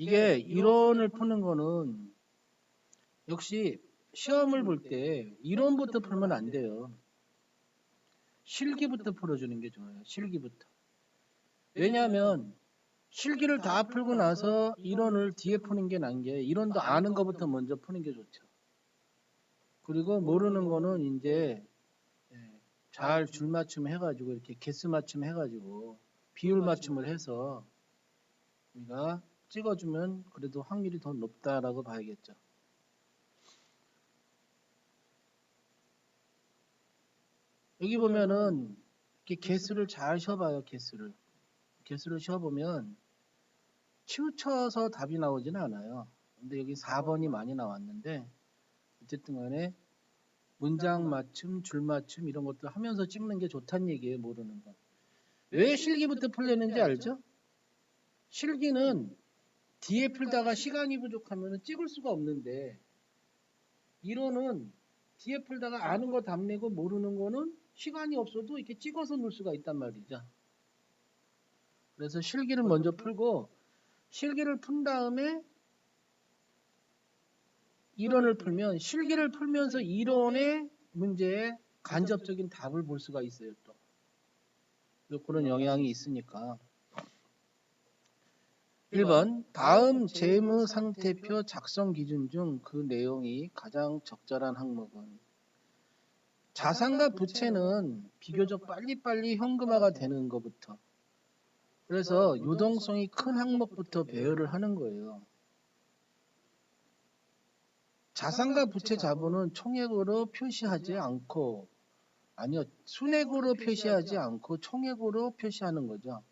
이게 이론을 푸는 거는 역시 시험을 볼 때 이론부터 풀면 안 돼요. 실기부터 풀어주는 게 좋아요. 실기부터. 왜냐하면 실기를 다 풀고 나서 이론을 뒤에 푸는 게 나은 게, 이론도 아는 것부터 먼저 푸는 게 좋죠. 그리고 모르는 거는 이제 잘 줄 맞춤 해가지고 이렇게 개수 맞춤 해가지고 비율 맞춤을 해서 우리가 찍어주면 그래도 확률이 더 높다라고 봐야겠죠. 여기 보면은 이렇게 개수를 잘 쉬어봐요. 개수를 쉬어보면 치우쳐서 답이 나오지는 않아요. 근데 여기 4번이 많이 나왔는데 어쨌든 간에 문장 맞춤, 줄 맞춤 이런 것들 하면서 찍는 게 좋다는 얘기예요. 모르는 건. 왜 실기부터 풀려는지 알죠? 실기는 뒤에 풀다가 시간이 부족하면 찍을 수가 없는데, 이론은 뒤에 풀다가 아는 거 답내고 모르는 거는 시간이 없어도 이렇게 찍어서 놓을 수가 있단 말이죠. 그래서 실기를 먼저 풀고 실기를 푼 다음에 이론을 풀면, 실기를 풀면서 이론의 문제에 간접적인 답을 볼 수가 있어요. 또 그런 영향이 있으니까. 1번 다음 재무상태표 작성 기준 중 그 내용이 가장 적절한 항목은, 자산과 부채는 비교적 빨리빨리 현금화가 되는 것부터, 그래서 유동성이 큰 항목부터 배열을 하는 거예요. 자산과 부채 자본은 총액으로 표시하지 않고, 아니요, 순액으로 표시하지 않고 총액으로 표시하는 거죠.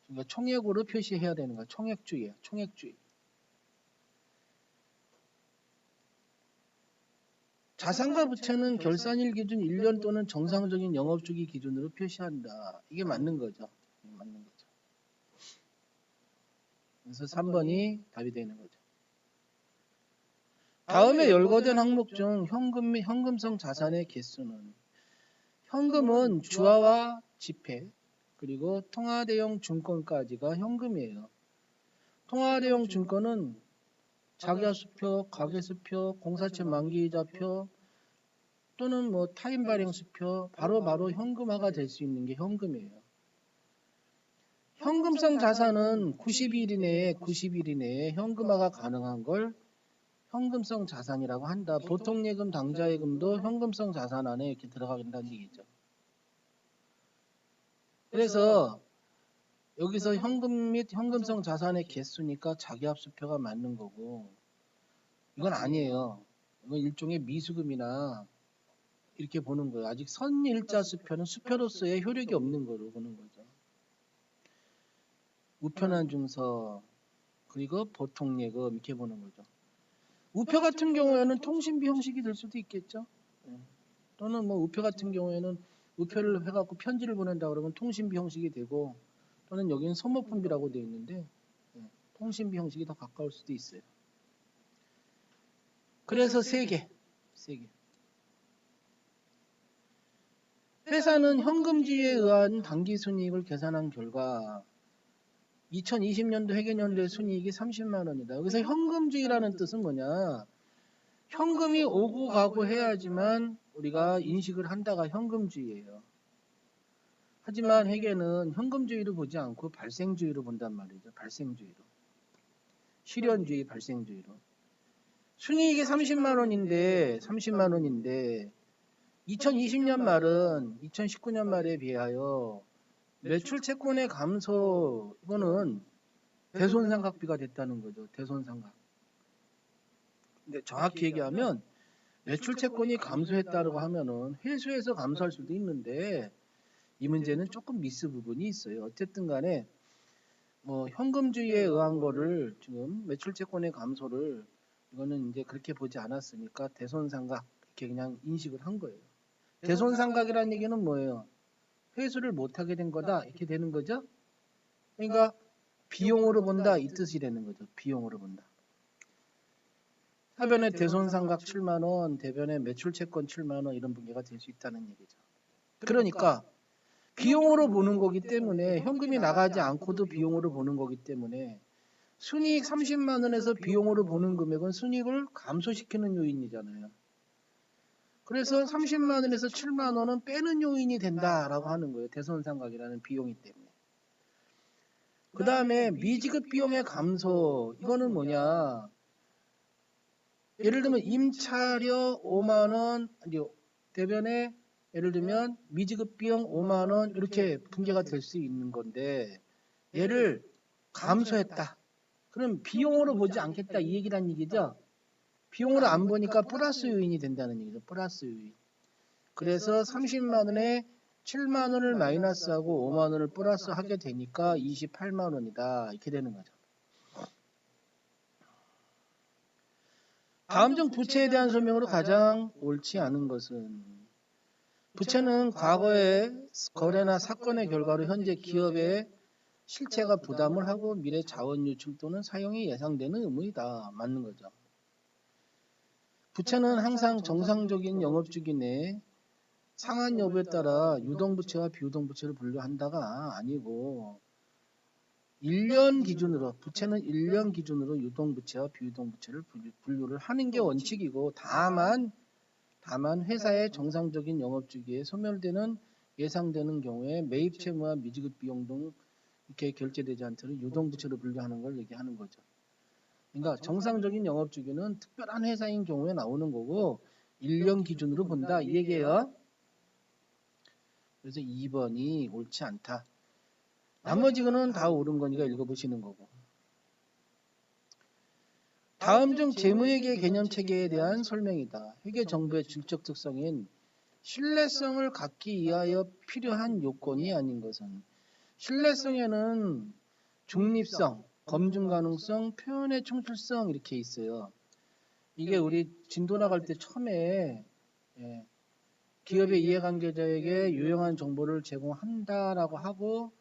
그러니까 총액으로 표시해야 되는 거야. 총액주의야. 총액주의. 자산과 부채는 결산일 기준 1년 또는 정상적인 영업주기 기준으로 표시한다. 이게 맞는 거죠. 맞는 거죠. 그래서 3번이 답이 되는 거죠. 다음에 열거된 항목 중 현금 및 현금성 자산의 개수는, 현금은 주화와 지폐, 그리고 통화대용 증권까지가 현금이에요. 통화대용 증권은 자기화수표, 가계수표, 공사채 만기이자표 또는 뭐 타인발행수표, 바로 현금화가 될 수 있는 게 현금이에요. 현금성 자산은 90일 이내에 현금화가 가능한 걸 현금성 자산이라고 한다. 보통 예금, 당좌 예금도 현금성 자산 안에 이렇게 들어간다는 얘기죠. 그래서 여기서 현금 및 현금성 자산의 개수니까 자기합수표가 맞는 거고, 이건 아니에요. 이건 일종의 미수금이나 이렇게 보는 거예요. 아직 선일자 수표는 수표로서의 효력이 없는 거로 보는 거죠. 우편한 증서, 그리고 보통 예금 이렇게 보는 거죠. 우표 같은 경우에는 통신비 형식이 될 수도 있겠죠. 또는 뭐 우표 같은 경우에는 우표를 해갖고 편지를 보낸다 그러면 통신비 형식이 되고, 또는 여기는 소모품비라고 되어 있는데 통신비 형식이 더 가까울 수도 있어요. 그래서 3개. 회사는 현금주의에 의한 당기순이익을 계산한 결과 2020년도 회계연도의 순이익이 30만 원이다. 여기서 현금주의라는 뜻은 뭐냐? 현금이 오고 가고 해야지만 우리가 인식을 한다가 현금주의예요. 하지만 회계는 현금주의로 보지 않고 발생주의로 본단 말이죠. 발생주의로. 실현주의, 발생주의로. 순이익이 30만 원인데 2020년 말은 2019년 말에 비하여 매출 채권의 감소, 이거는 대손상각비가 됐다는 거죠. 대손상각. 근데 정확히 얘기하면 매출 채권이 감소했다고 하면은 회수해서 감소할 수도 있는데, 이 문제는 조금 미스 부분이 있어요. 어쨌든 간에 뭐 현금주의에 의한 거를 지금 매출 채권의 감소를, 이거는 이제 그렇게 보지 않았으니까 대손상각 이렇게 그냥 인식을 한 거예요. 대손상각이라는 얘기는 뭐예요? 회수를 못하게 된 거다 이렇게 되는 거죠. 그러니까 비용으로 본다 이 뜻이 되는 거죠. 비용으로 본다. 하변에 대손상각 7만 원, 대변에 매출채권 7만 원 이런 분계가 될 수 있다는 얘기죠. 그러니까 비용으로 보는 거기 때문에, 현금이 나가지 않고도 비용으로 보는 거기 때문에 순이익 30만 원에서 비용으로 보는 금액은 순이익을 감소시키는 요인이잖아요. 그래서 30만 원에서 7만 원은 빼는 요인이 된다라고 하는 거예요. 대손상각이라는 비용이 때문에. 그 다음에 미지급 비용의 감소. 이거는 뭐냐. 예를 들면 임차료 5만 원, 대변에 예를 들면 미지급 비용 5만 원 이렇게 분계가 될 수 있는 건데 얘를 감소했다. 그럼 비용으로 보지 않겠다 이 얘기란 얘기죠. 비용으로 안 보니까 플러스 요인이 된다는 얘기죠. 플러스 요인. 그래서 30만 원에 7만 원을 마이너스하고 5만 원을 플러스 하게 되니까 28만 원이다. 이렇게 되는 거죠. 다음 중 부채에 대한 설명으로 가장 옳지 않은 것은 부채는 과거의 거래나 사건의 결과로 현재 기업의 실체가 부담을 하고 미래 자원 유출 또는 사용이 예상되는 의무이다. 맞는 거죠. 부채는 항상 정상적인 영업주기 내 상한 여부에 따라 유동부채와 비유동부채를 분류한다가 아니고 1년 기준으로 부채는 1년 기준으로 유동부채와 비유동부채를 분류를 하는 게 원칙이고 다만 회사의 정상적인 영업주기에 소멸되는 예상되는 경우에 매입 채무와 미지급 비용 등 이렇게 결제되지 않도록 유동부채로 분류하는 걸 얘기하는 거죠. 그러니까 정상적인 영업주기는 특별한 회사인 경우에 나오는 거고 1년 기준으로 본다 이 얘기예요. 그래서 2번이 옳지 않다. 나머지 거는 다 옳은 거니까 읽어보시는 거고. 다음 중 재무회계 개념 체계에 대한 설명이다. 회계 정보의 질적 특성인 신뢰성을 갖기 위하여 필요한 요건이 아닌 것은 신뢰성에는 중립성, 검증 가능성, 표현의 충실성 이렇게 있어요. 이게 우리 진도 나갈 때 처음에 기업의 이해관계자에게 유용한 정보를 제공한다라고 하고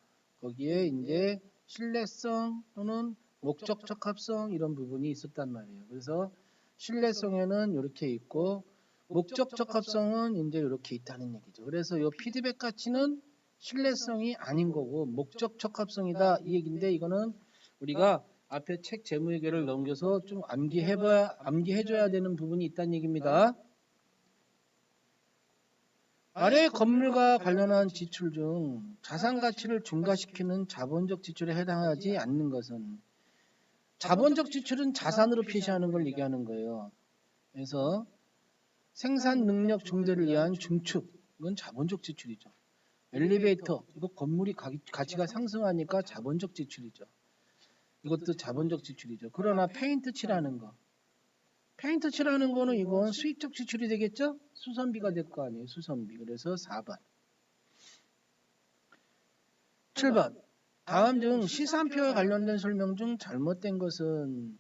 거기에 이제 신뢰성 또는 목적 적합성 이런 부분이 있었단 말이에요. 그래서 신뢰성에는 이렇게 있고 목적 적합성은 이제 이렇게 있다는 얘기죠. 그래서 이 피드백 가치는 신뢰성이 아닌 거고 목적 적합성이다 이 얘기인데 이거는 우리가 앞에 책 재무회계를 넘겨서 좀 암기해줘야 되는 부분이 있다는 얘기입니다. 아래 건물과 관련한 지출 중 자산 가치를 증가시키는 자본적 지출에 해당하지 않는 것은 자본적 지출은 자산으로 표시하는 걸 얘기하는 거예요. 그래서 생산 능력 증대를 위한 증축 이건 자본적 지출이죠. 엘리베이터 이거 건물이 가치가 상승하니까 자본적 지출이죠. 이것도 자본적 지출이죠. 그러나 페인트 칠하는 거 페인트 칠하는 거는 이건 수익적 지출이 되겠죠? 수선비가 될 거 아니에요. 수선비. 그래서 4번. 7번. 다음 중 시산표와 관련된 설명 중 잘못된 것은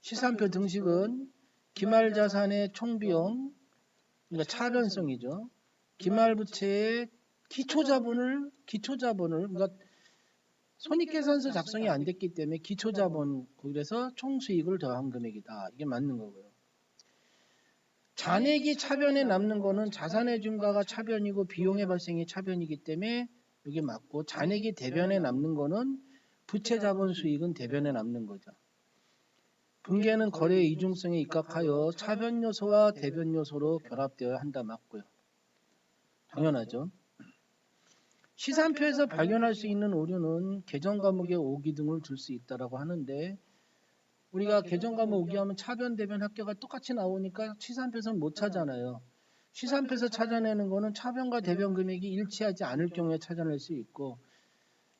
시산표 등식은 기말자산의 총비용, 그러니까 차변성이죠. 기말부채의 기초자본을 그러니까 손익계산서 작성이 안 됐기 때문에 기초자본, 그래서 총수익을 더한 금액이다. 이게 맞는 거고요. 잔액이 차변에 남는 거는 자산의 증가가 차변이고 비용의 발생이 차변이기 때문에 이게 맞고 잔액이 대변에 남는 거는 부채 자본 수익은 대변에 남는 거죠. 분계는 거래의 이중성에 입각하여 차변 요소와 대변 요소로 결합되어야 한다 맞고요. 당연하죠. 시산표에서 발견할 수 있는 오류는 계정 과목에 오기 등을 줄 수 있다라고 하는데 우리가 계정 과목 오기 하면 차변 대변 합계가 똑같이 나오니까 시산표에서는 못 찾아내요. 시산표에서 찾아내는 거는 차변과 대변 금액이 일치하지 않을 경우에 찾아낼 수 있고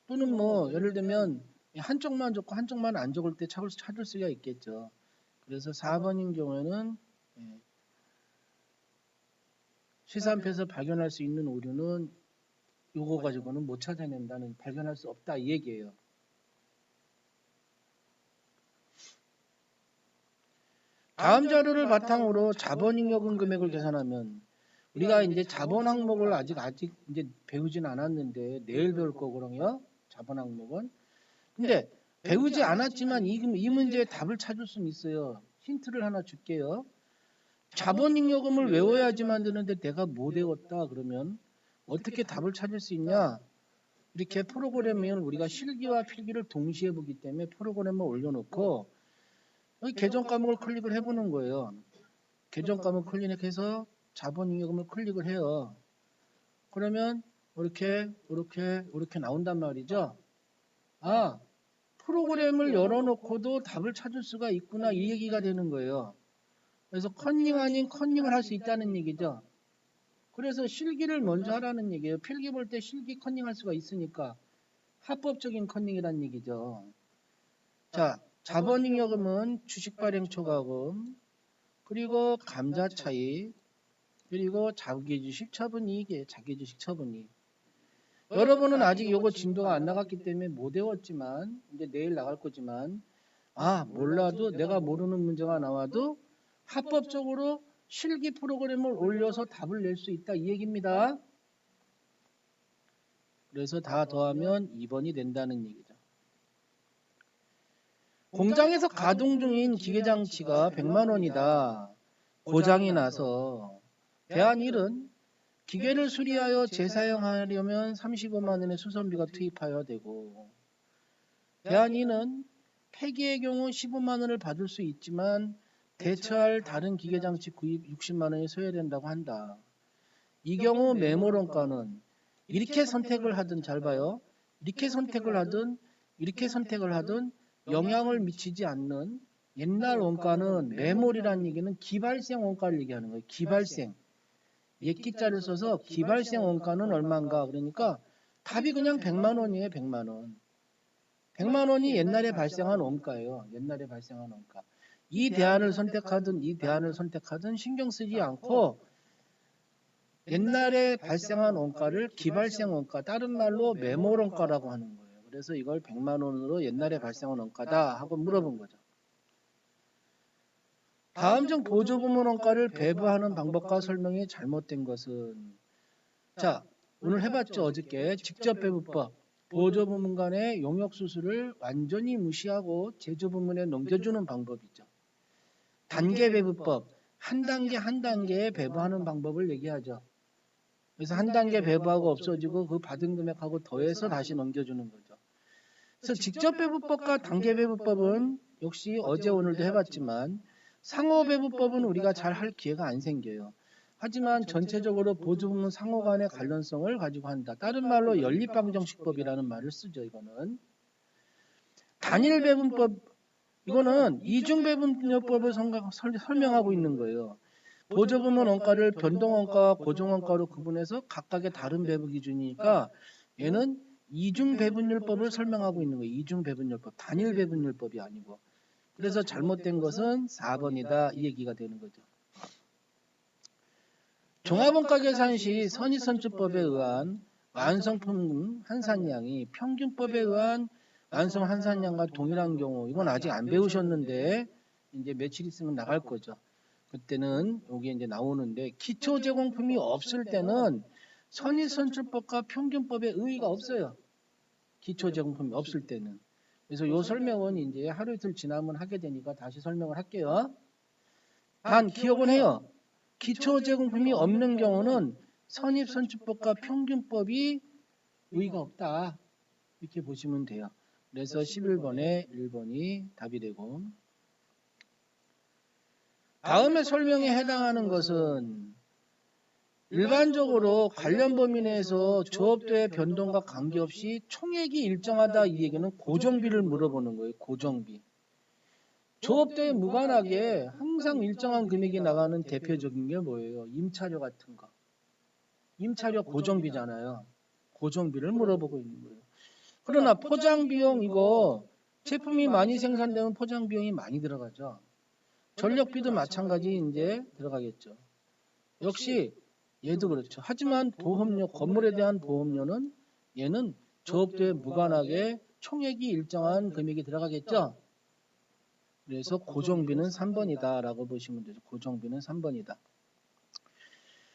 또는 뭐 예를 들면 한쪽만 적고 한쪽만 안 적을 때 찾을 수가 있겠죠. 그래서 4번인 경우에는 시산표에서 발견할 수 있는 오류는 요거 가지고는 못 찾아낸다는 발견할 수 없다 이 얘기예요. 다음 자료를 바탕으로 자본잉여금 금액을 계산하면 우리가 이제 자본 항목을 아직 이제 배우진 않았는데 내일 배울 거거든요. 자본 항목은. 근데 배우지 않았지만 이 문제의 답을 찾을 수는 있어요. 힌트를 하나 줄게요. 자본잉여금을 외워야지만 되는데 내가 못 외웠다 그러면 어떻게 답을 찾을 수 있냐? 이렇게 프로그래밍을 우리가 실기와 필기를 동시에 보기 때문에 프로그램을 올려놓고 여기 계정 과목을 클릭을 해보는 거예요. 계정 과목 클릭해서 자본잉여금을 클릭을 해요. 그러면 이렇게 나온단 말이죠. 아, 프로그램을 열어놓고도 답을 찾을 수가 있구나 이 얘기가 되는 거예요. 그래서 컨닝 아닌 컨닝을 할 수 있다는 얘기죠. 그래서 실기를 먼저 하라는 얘기예요. 필기 볼 때 실기 컨닝 할 수가 있으니까 합법적인 컨닝이라는 얘기죠. 자, 자본잉여금은 주식발행 초과금, 그리고 감자차익, 그리고 자기주식 처분이익이에요. 자기주식 처분이익. 여러분은 아직 요거 진도가 안 나갔기 때문에 못 외웠지만 이제 내일 나갈 거지만 몰라도 내가 모르는 문제가 나와도 합법적으로 실기 프로그램을 올려서 답을 낼 수 있다 이 얘기입니다. 그래서 다 더하면 2번이 된다는 얘기죠. 공장에서 가동 중인 기계장치가 100만 원이다. 고장이 나서 대안 1은 기계를 수리하여 재사용하려면 35만 원의 수선비가 투입하여야 되고, 대안 2는 폐기의 경우 15만 원을 받을 수 있지만 대처할 다른 기계장치 구입 60만 원이 소요된다고 한다. 이 경우 매몰원가는 이렇게 선택을 하든, 잘 봐요. 이렇게 선택을 하든 이렇게 선택을 하든 영향을 미치지 않는 옛날 원가는, 매몰이라는 얘기는 기발생 원가를 얘기하는 거예요. 기발생. 옛기자를 써서 기발생 원가는 얼마인가. 그러니까 답이 그냥 100만 원이에요. 100만 원. 100만 원이 옛날에 발생한 원가예요. 옛날에 발생한 원가. 이 대안을 선택하든 이 대안을 선택하든 신경 쓰지 않고 옛날에 발생한 원가를 기발생 원가, 다른 말로 매몰 원가라고 하는 거예요. 그래서 이걸 100만 원으로 옛날에 발생한 원가다 하고 물어본 거죠. 다음 중 보조부문 원가를 배부하는 방법과 설명이 잘못된 것은, 자, 오늘 해봤죠. 어저께 직접 배부법. 보조부문 간의 용역수수를 완전히 무시하고 제조부문에 넘겨주는 방법이죠. 단계 배부법. 한 단계 한 단계에 배부하는 방법을 얘기하죠. 그래서 한 단계 배부하고 없어지고 그 받은 금액하고 더해서 다시 넘겨주는 거죠. 그래서 직접 배부법과 단계 배부법은 역시 어제 오늘도 해봤지만 상호 배부법은 우리가 잘 할 기회가 안 생겨요. 하지만 전체적으로 보조부문 상호 간의 관련성을 가지고 한다. 다른 말로 연립방정식법이라는 말을 쓰죠. 이거는 단일 배분법, 이거는 이중배분요법을 설명하고 있는 거예요. 보조부문 원가를 변동원가와 고정원가로 구분해서 각각의 다른 배분 기준이니까 얘는 이중배분율법을 설명하고 있는 거예요. 이중배분율법, 단일배분율법이 아니고. 그래서 잘못된 것은 4번이다 이 얘기가 되는 거죠. 종합원가 계산 시 선의선주법에 의한 완성품 환산량이 평균법에 의한 완성 환산량과 동일한 경우, 이건 아직 안 배우셨는데 이제 며칠 있으면 나갈 거죠. 그때는 여기 이제 나오는데, 기초 제공품이 없을 때는 선의선출법과 평균법에 의의가 없어요. 기초 제공품이 없을 때는. 그래서 이 설명은 이제 하루 이틀 지나면 하게 되니까 다시 설명을 할게요. 단 기억은 해요. 기초 제공품이 없는 경우는 선입선출법과 평균법이 의의가 없다. 이렇게 보시면 돼요. 그래서 11번에 1번이 답이 되고, 다음에 설명에 해당하는 것은 일반적으로 관련 범위 내에서 조업도의 변동과 관계없이 총액이 일정하다 이 얘기는 고정비를 물어보는 거예요. 고정비. 조업도에 무관하게 항상 일정한 금액이 나가는 대표적인 게 뭐예요? 임차료 같은 거. 임차료 고정비잖아요. 고정비를 물어보고 있는 거예요. 그러나 포장비용, 이거 제품이 많이 생산되면 포장비용이 많이 들어가죠. 전력비도 마찬가지 이제 들어가겠죠. 역시 얘도 그렇죠. 하지만 보험료, 건물에 대한 보험료는 얘는 조업도에 무관하게 총액이 일정한 금액이 들어가겠죠. 그래서 고정비는 3번이다 라고 보시면 되죠. 고정비는 3번이다.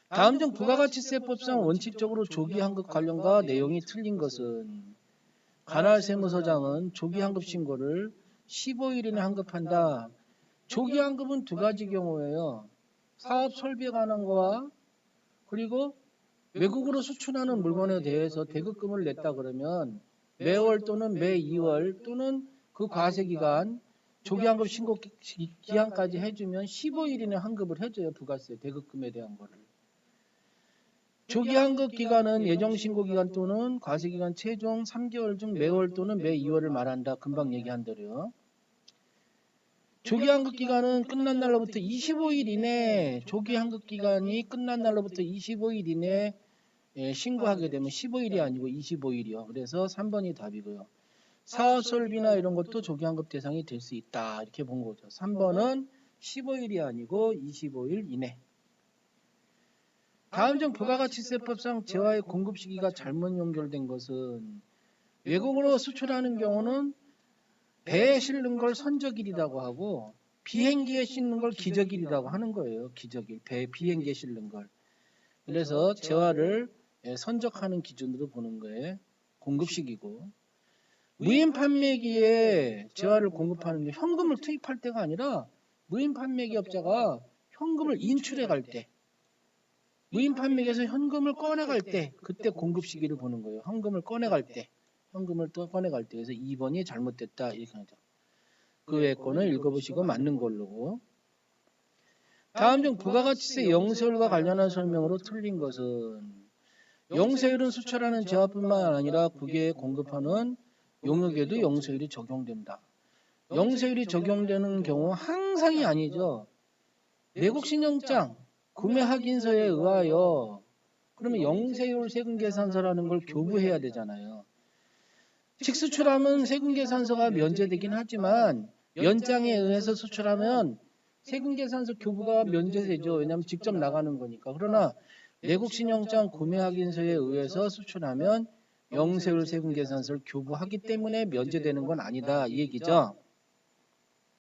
다음 중 부가가치세법상 원칙적으로 조기환급 관련과 내용이 틀린 것은, 관할세무서장은 조기환급 신고를 15일 이내 환급한다. 조기환급은 두 가지 경우예요. 사업 설비에 관한 거와 그리고 외국으로 수출하는 물건에 대해서 대급금을 냈다 그러면 매월 또는 매 2월 또는 그 과세기간 조기환급 신고 기한까지 해주면 15일 이내 환급을 해줘요. 부가세 대급금에 대한 거를. 조기환급 기간은 예정신고기간 또는 과세기간 최종 3개월 중 매월 또는 매 2월을 말한다. 금방 얘기한 대로요. 조기환급 기간은 끝난 날로부터 25일 이내, 조기환급 기간이 끝난 날로부터 25일 이내 신고하게 되면 15일이 아니고 25일이요. 그래서 3번이 답이고요. 사업설비나 이런 것도 조기환급 대상이 될 수 있다. 이렇게 본 거죠. 3번은 15일이 아니고 25일 이내. 다음 중 부가가치세법상 재화의 공급 시기가 잘못 연결된 것은 외국으로 수출하는 경우는 배에 실는 걸 선적일이라고 하고 비행기에 싣는 걸 기적일이라고 하는 거예요. 기적일. 비행기에 실는 걸. 그래서 재화를 선적하는 기준으로 보는 거예요. 공급식이고. 무인 판매기에 재화를 공급하는 게 현금을 투입할 때가 아니라 무인 판매기업자가 현금을 인출해 갈 때, 무인 판매기에서 현금을 꺼내 갈 때, 그때 공급 시기를 보는 거예요. 현금을 꺼내 갈 때, 현금을 또 꺼내 갈 때. 그래서 2번이 잘못됐다 이렇게 하죠. 그 외의 거는 읽어보시고 맞는 걸로. 다음 중 부가가치세 영세율과 관련한 설명으로 틀린 것은 영세율은 수출하는 재화뿐만 아니라 국외에 공급하는 용역에도 영세율이 적용된다. 영세율이 적용되는 경우 항상이 아니죠. 내국 신용장 구매 확인서에 의하여 그러면 영세율 세금계산서라는 걸 교부해야 되잖아요. 직수출하면 세금계산서가 면제되긴 하지만 연장에 의해서 수출하면 세금계산서 교부가 면제되죠. 왜냐하면 직접 나가는 거니까. 그러나 내국신용장 구매확인서에 의해서 수출하면 영세율 세금계산서를 교부하기 때문에 면제되는 건 아니다 이 얘기죠.